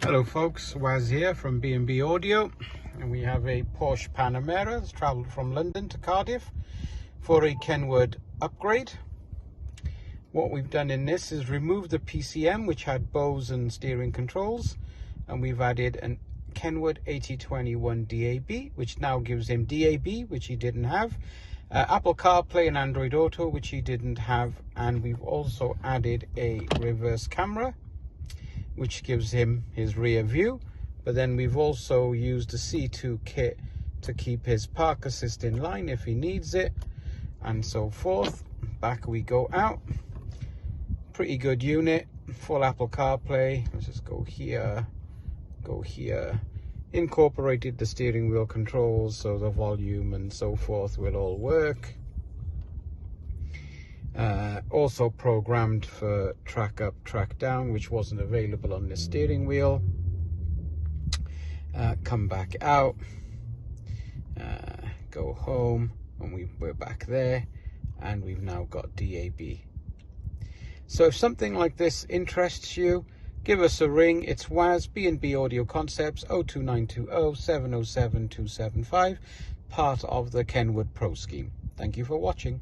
Hello folks, Waz here from B&B Audio, and we have a Porsche Panamera that's travelled from London to Cardiff for a Kenwood upgrade. What we've done in this is remove the PCM, which had bows and steering controls, and we've added an Kenwood 8021 DAB, which now gives him DAB, which he didn't have, Apple CarPlay and Android Auto, which he didn't have, and we've also added a reverse camera, which gives him his rear view. But then we've also used the C2 kit to keep his park assist in line if he needs it, and so forth. Back we go out. Pretty good unit, full Apple CarPlay. Let's just go here, go here. Incorporated the steering wheel controls, so the volume and so forth will all work. Also programmed for track up, track down, which wasn't available on the steering wheel. Come back out, go home, and we're back there, and we've now got DAB. So if something like this interests you, give us a ring. It's Waz, B&B Audioconcepts, 02920 707 275, part of the Kenwood Pro scheme. Thank you for watching.